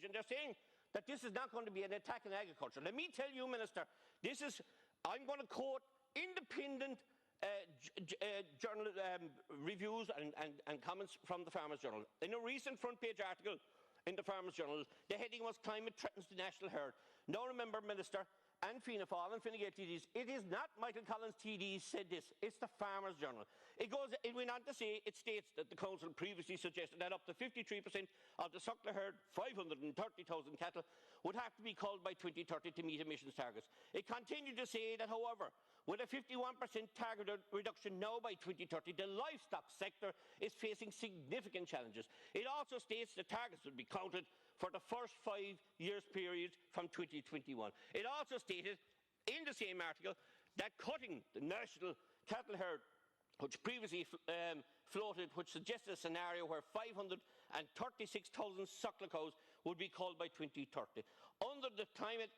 occasion, they're saying that this is not going to be an attack on agriculture. Let me tell you, Minister, I'm going to quote independent journal reviews and comments from the Farmers Journal. In a recent front-page article in the Farmers Journal, the heading was "Climate Threatens the National Herd." Now remember, Minister, and Fianna Fáil and Fine Gael TDs, it is not Mícheál Collins TD said this, it's the Farmers Journal. It went on to say, it states that the Council previously suggested that up to 53% of the suckler herd, 530,000 cattle, would have to be culled by 2030 to meet emissions targets. It continued to say that, however, with a 51% target reduction now by 2030, the livestock sector is facing significant challenges. It also states the targets will be counted for the first 5 years period from 2021. It also stated in the same article that cutting the national cattle herd, which previously floated, which suggested a scenario where 536,000 suckler cows would be culled by 2030. Under the climate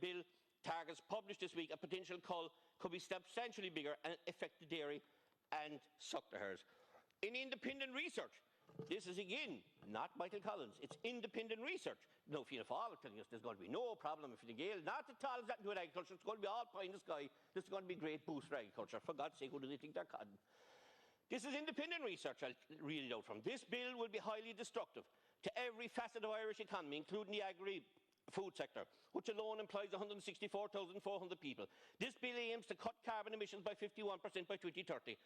bill targets published this week, a potential cull could be substantially bigger and affect the dairy and suckler herds. In independent research, this is again not Mícheál Collins, it's independent research. No, Fianna Fáil are telling us there's going to be no problem with Fine Gael, not at all, it's nothing to do with agriculture, it's going to be all pie in the sky, this is going to be a great boost for agriculture. For God's sake, who do they think they're cotton? This is independent research I'll read it out from. This bill will be highly destructive to every facet of Irish economy, including the agri-food sector, which alone employs 164,400 people. This bill aims to cut carbon emissions by 51% by 2030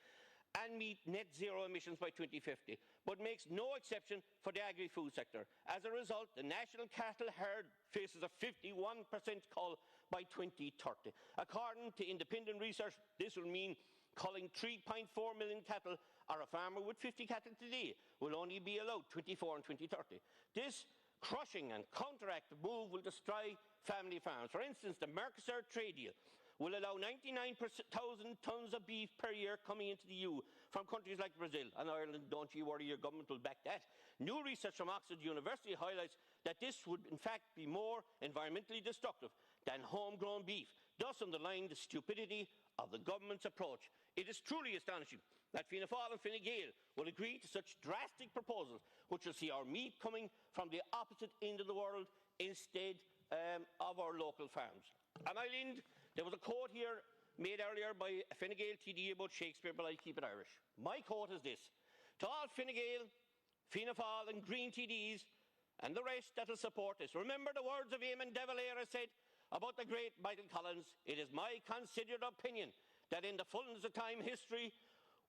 and meet net zero emissions by 2050, but makes no exception for the agri-food sector. As a result, the national cattle herd faces a 51% cull by 2030. According to independent research, this will mean culling 3.4 million cattle, or a farmer with 50 cattle today will only be allowed 24 in 2030. This crushing and counteractive move will destroy family farms. For instance, the Mercosur trade deal will allow 99,000 tonnes of beef per year coming into the EU from countries like Brazil and Ireland. Don't you worry, your government will back that. New research from Oxford University highlights that this would in fact be more environmentally destructive than homegrown beef, thus underlying the stupidity of the government's approach. It is truly astonishing that Fianna Fáil and Fine Gael will agree to such drastic proposals, which will see our meat coming from the opposite end of the world instead of our local farms. And I'll end. There was a quote here made earlier by a Fine Gael TD about Shakespeare, but I'll keep it Irish. My quote is this: to all Fine Gael, Fianna Fáil and Green TDs and the rest that will support this, remember the words of Eamon de Valera said about the great Mícheál Collins. It is my considered opinion that in the fullness of time history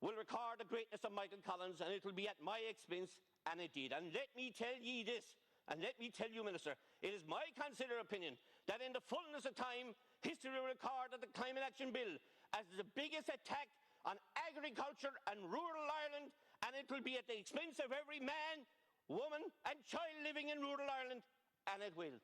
will record the greatness of Mícheál Collins, and it will be at my expense, and it did. And let me tell ye this, and let me tell you, Minister, it is my considered opinion that in the fullness of time, history will record that the Climate Action Bill as the biggest attack on agriculture and rural Ireland, and it will be at the expense of every man, woman and child living in rural Ireland, and it will.